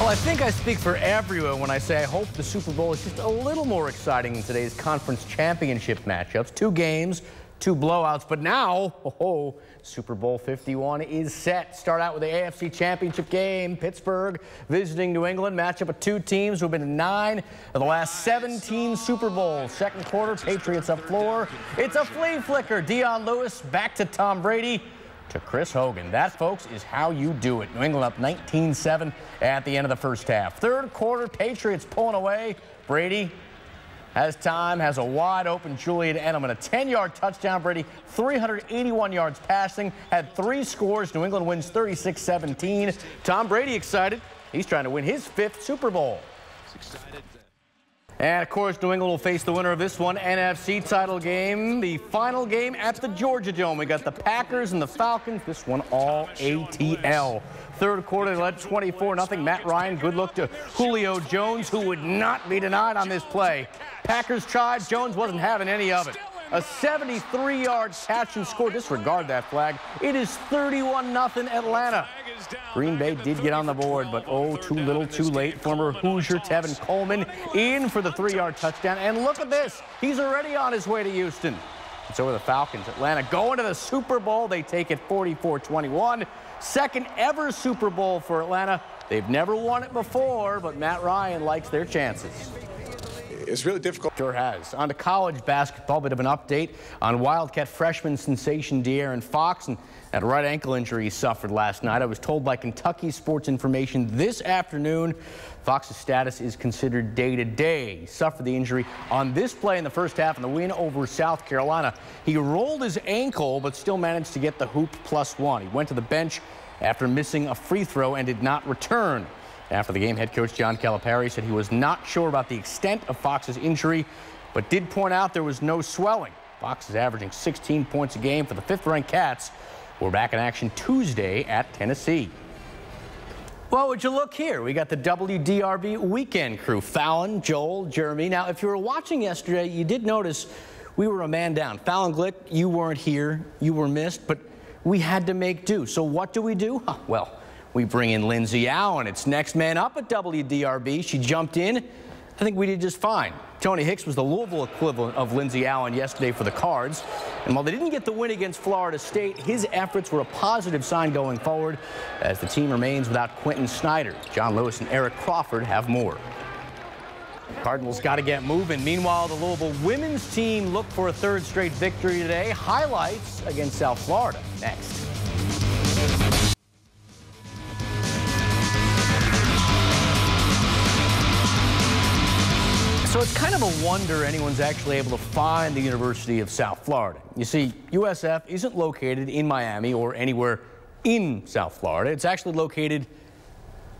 Well, I think I speak for everyone when I say I hope the Super Bowl is just a little more exciting than today's conference championship matchups. 2 games, 2 blowouts, but now, Super Bowl 51 is set. Start out with the AFC Championship game. Pittsburgh visiting New England. Matchup of 2 teams who have been in 9 of the last 17 Super Bowls. Second quarter, Patriots up floor. It's a flea flicker. Dion Lewis back to Tom Brady to Chris Hogan. That, folks, is how you do it. New England up 19-7 at the end of the first half. Third quarter, Patriots pulling away. Brady has time, has a wide open Julian Edelman. A 10-yard touchdown. Brady, 381 yards passing, had 3 scores. New England wins 36-17. Tom Brady excited. He's trying to win his 5th Super Bowl. And, of course, New England will face the winner of this one, NFC title game, the final game at the Georgia Dome. We got the Packers and the Falcons. This one all ATL. Third quarter, they led 24-0. Matt Ryan, good look to Julio Jones, who would not be denied on this play. Packers tried. Jones wasn't having any of it. A 73-yard catch and score. Disregard that flag. It is 31-0 Atlanta. Green Bay did get on the board, but too little too late. Former Hoosier Tevin Coleman in for the 3-yard touchdown. And look at this. He's already on his way to Houston. And so are the Falcons. Atlanta going to the Super Bowl. They take it 44-21. Second ever Super Bowl for Atlanta. They've never won it before, but Matt Ryan likes their chances. It's really difficult. Sure has. On to college basketball, bit of an update on Wildcat freshman sensation De'Aaron Fox and that right ankle injury he suffered last night. I was told by Kentucky Sports Information this afternoon Fox's status is considered day-to-day. He suffered the injury on this play in the first half in the win over South Carolina. He rolled his ankle but still managed to get the hoop +1. He went to the bench after missing a free throw and did not return. After the game, head coach John Calipari said he was not sure about the extent of Fox's injury, but did point out there was no swelling. Fox is averaging 16 points a game for the 5th-ranked Cats. We're back in action Tuesday at Tennessee. Well, would you look here? We got the WDRB weekend crew. Fallon, Joel, Jeremy. Now, if you were watching yesterday, you did notice we were a man down. Fallon Glick, you weren't here. You were missed, but we had to make do. So what do? Well, we bring in Lindsay Allen. It's next man up at WDRB. She jumped in. I think we did just fine. Tony Hicks was the Louisville equivalent of Lindsay Allen yesterday for the Cards. And while they didn't get the win against Florida State, his efforts were a positive sign going forward as the team remains without Quentin Snyder. John Lewis and Eric Crawford have more. Cardinals got to get moving. Meanwhile, the Louisville women's team looked for a 3rd straight victory today. Highlights against South Florida next. So it's kind of a wonder anyone's actually able to find the University of South Florida. You see, USF isn't located in Miami or anywhere in South Florida. It's actually located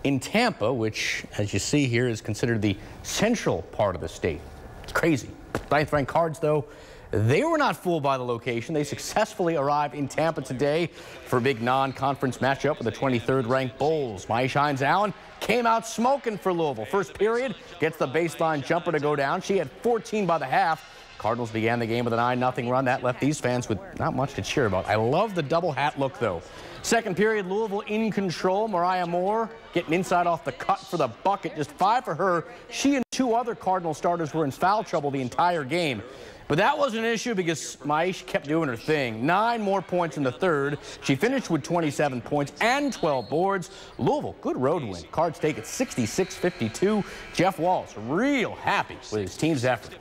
in Tampa, which, as you see here, is considered the central part of the state. It's crazy. 9th-ranked Cards, though, they were not fooled by the location. They successfully arrived in Tampa today for a big non-conference matchup with the 23rd-ranked Bulls. Myesha Hines-Allen came out smoking for Louisville. First period, gets the baseline jumper to go down. She had 14 by the half. Cardinals began the game with a 9-0 run. That left these fans with not much to cheer about. I love the double hat look, though. Second period, Louisville in control. Mariah Moore getting inside off the cut for the bucket. Just 5 for her. She and 2 other Cardinal starters were in foul trouble the entire game. But that wasn't an issue because Myesha kept doing her thing. 9 more points in the third. She finished with 27 points and 12 boards. Louisville, good road win. Cards take it 66-52. Jeff Walz real happy with his team's effort.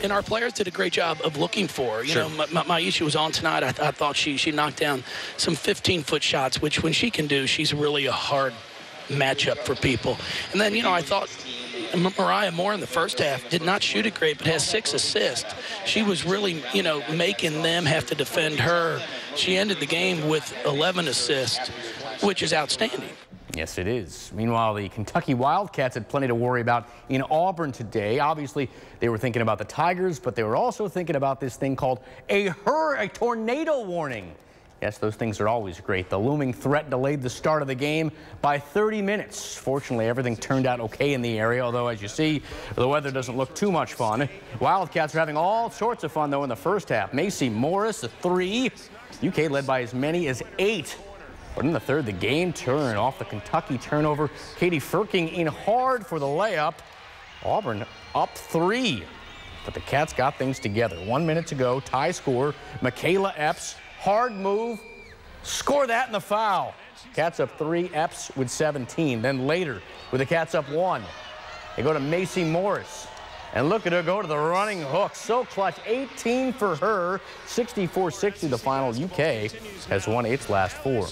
And our players did a great job of looking for her. You know, Myesha was on tonight. I thought she knocked down some 15-foot shots, which when she can do, she's really a hard matchup for people. And then, you know, I thought Mariah Moore in the first half did not shoot it great, but has 6 assists. She was really, you know, making them have to defend her. She ended the game with 11 assists, which is outstanding. Yes, it is. Meanwhile, the Kentucky Wildcats had plenty to worry about in Auburn today. Obviously, they were thinking about the Tigers, but they were also thinking about this thing called a tornado warning. Yes, those things are always great. The looming threat delayed the start of the game by 30 minutes. Fortunately, everything turned out okay in the area, although, as you see, the weather doesn't look too much fun. Wildcats are having all sorts of fun, though, in the first half. Macy Morris, a 3. UK led by as many as 8. But in the third, the game turned off the Kentucky turnover. Katie Furking in hard for the layup. Auburn up 3. But the Cats got things together. 1 minute to go, tie score. Michaela Epps, hard move. Score that in the foul. Cats up 3, Epps with 17. Then later, with the Cats up 1, they go to Macy Morris. And look at her go to the running hook. So clutch, 18 for her, 64-60 the final. UK has won its last 4.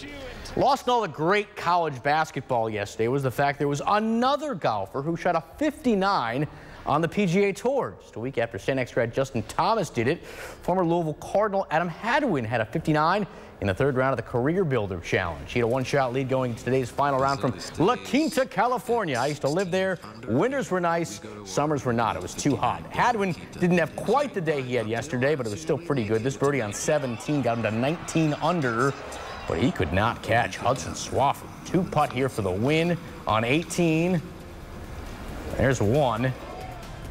Lost in all the great college basketball yesterday was the fact there was another golfer who shot a 59 on the PGA Tour. Just a week after St. X grad Justin Thomas did it, former Louisville Cardinal Adam Hadwin had a 59 in the third round of the Career Builder Challenge. He had a one-shot lead going into today's final round from La Quinta, California. I used to live there. Winters were nice, summers were not. It was too hot. Hadwin didn't have quite the day he had yesterday, but it was still pretty good. This birdie on 17 got him to 19 under, but he could not catch Hudson Swafford. 2-putt here for the win on 18. There's 1.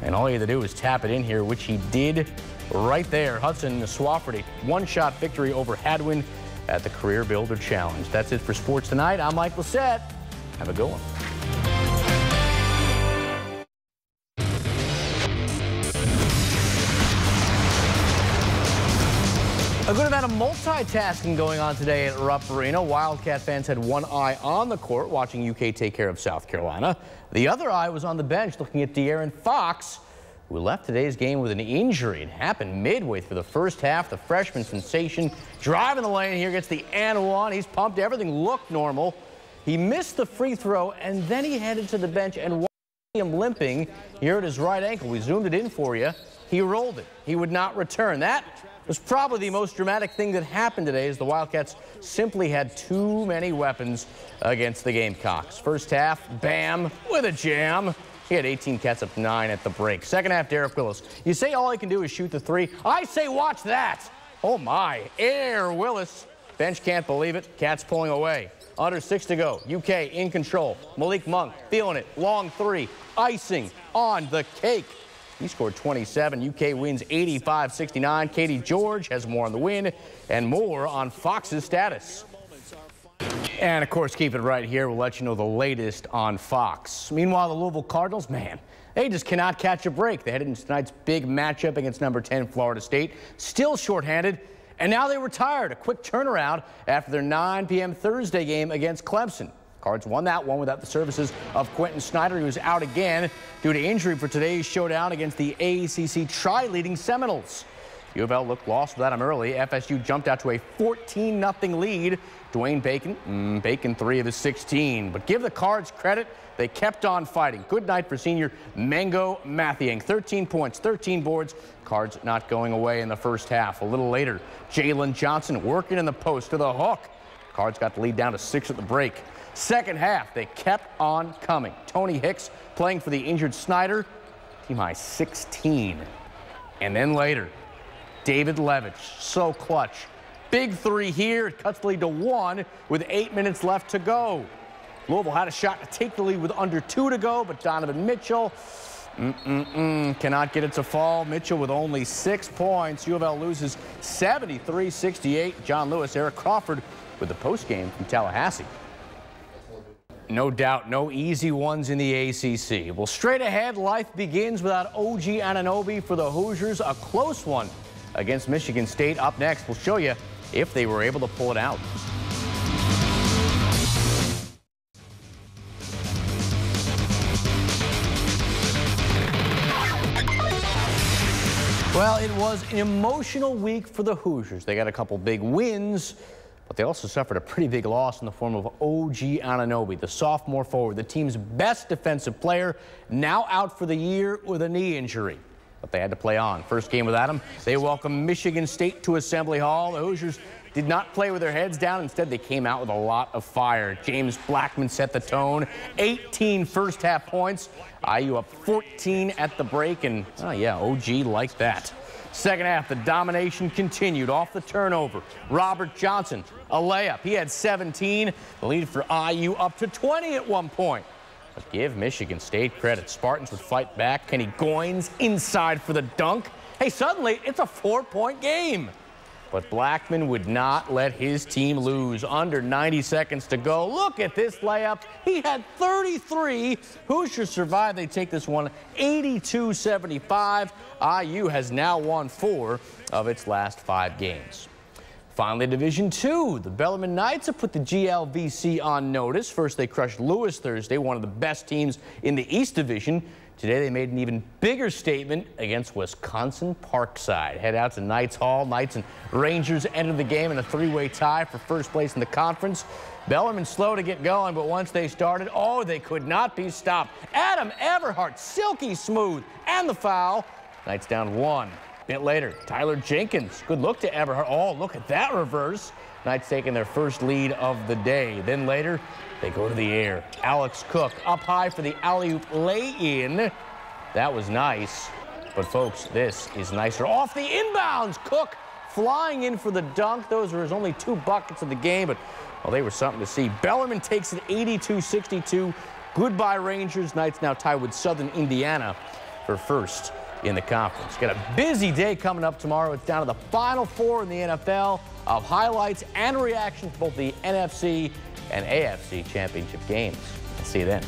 And all he had to do was tap it in here, which he did right there. Hudson Swafford, a one-shot victory over Hadwin at the Career Builder Challenge. That's it for sports tonight. I'm Mike Lissette. Have a good one. A good amount of multitasking going on today at Rupp Arena. Wildcat fans had one eye on the court watching UK take care of South Carolina. The other eye was on the bench looking at De'Aaron Fox, who left today's game with an injury. It happened midway through the first half. The freshman sensation driving the lane here, gets the and one. He's pumped. Everything looked normal. He missed the free throw, and then he headed to the bench and watched him limping here at his right ankle. We zoomed it in for you. He rolled it. He would not return. That was probably the most dramatic thing that happened today, as the Wildcats simply had too many weapons against the Gamecocks. First half, Bam with a jam. He had 18, Cats up 9 at the break. Second half, Derek Willis. You say all he can do is shoot the 3. I say watch that. Oh my, Air Willis. Bench can't believe it. Cats pulling away. Under 6 to go. UK in control. Malik Monk feeling it. Long 3. Icing on the cake. He scored 27. UK wins 85-69. Katie George has more on the win and more on Fox's status. And, of course, keep it right here. We'll let you know the latest on Fox. Meanwhile, the Louisville Cardinals, man, they just cannot catch a break. They headed into tonight's big matchup against number 10 Florida State. Still shorthanded, and now they retired. A quick turnaround after their 9 p.m. Thursday game against Clemson. Cards won that one without the services of Quentin Snyder, who was out again due to injury for today's showdown against the AACC tri-leading Seminoles. U of L looked lost without him early. FSU jumped out to a 14-0 lead. Dwayne Bacon 3 of his 16. But give the Cards credit, they kept on fighting. Good night for senior Mango Mathiang. 13 points, 13 boards. Cards not going away in the first half. A little later, Jalen Johnson working in the post to the hook. Cards got the lead down to 6 at the break. Second half, they kept on coming. Tony Hicks playing for the injured Snyder. Team high 16. And then later, David Levitch, so clutch. Big 3 here. It cuts the lead to 1 with 8 minutes left to go. Louisville had a shot to take the lead with under 2 to go, but Donovan Mitchell cannot get it to fall. Mitchell with only 6 points. U of L loses 73-68. John Lewis, Eric Crawford with the postgame from Tallahassee. No doubt, no easy ones in the ACC. Well, straight ahead, life begins without OG Anunoby for the Hoosiers. A close one against Michigan State. Up next, we'll show you if they were able to pull it out. Well, it was an emotional week for the Hoosiers. They got a couple big wins, but they also suffered a pretty big loss in the form of OG Anunoby, the sophomore forward, the team's best defensive player, now out for the year with a knee injury. But they had to play on. First game without him, they welcomed Michigan State to Assembly Hall. The Hoosiers did not play with their heads down. Instead, they came out with a lot of fire. James Blackman set the tone. 18 first half points. IU up 14 at the break, and yeah, OG liked that. Second half, the domination continued off the turnover. Robert Johnson, a layup. He had 17. The lead for IU up to 20 at one point. But give Michigan State credit. Spartans would fight back. Kenny Goins inside for the dunk. Hey, suddenly it's a 4-point game. But Blackman would not let his team lose. Under 90 seconds to go. Look at this layup. He had 33. Hoosiers survive. They take this one 82-75. IU has now won 4 of its last 5 games. Finally, Division II. The Bellarmine Knights have put the GLVC on notice. First, they crushed Lewis Thursday, one of the best teams in the East Division. Today, they made an even bigger statement against Wisconsin Parkside. Head out to Knights Hall. Knights and Rangers entered the game in a 3-way tie for first place in the conference. Bellarmine slow to get going, but once they started, oh, they could not be stopped. Adam Everhart, silky smooth, and the foul. Knights down 1. A bit later, Tyler Jenkins. Good look to Everhart. Oh, look at that reverse. Knights taking their first lead of the day. Then later, they go to the air. Alex Cook up high for the alley-oop lay-in. That was nice. But, folks, this is nicer. Off the inbounds, Cook flying in for the dunk. Those were his only 2 buckets of the game, but, well, they were something to see. Bellarmine takes it 82-62. Goodbye, Rangers. Knights now tied with Southern Indiana for first in the conference. Got a busy day coming up tomorrow. It's down to the Final 4 in the NFL of highlights and reactions to both the NFC and AFC championship games. See you then.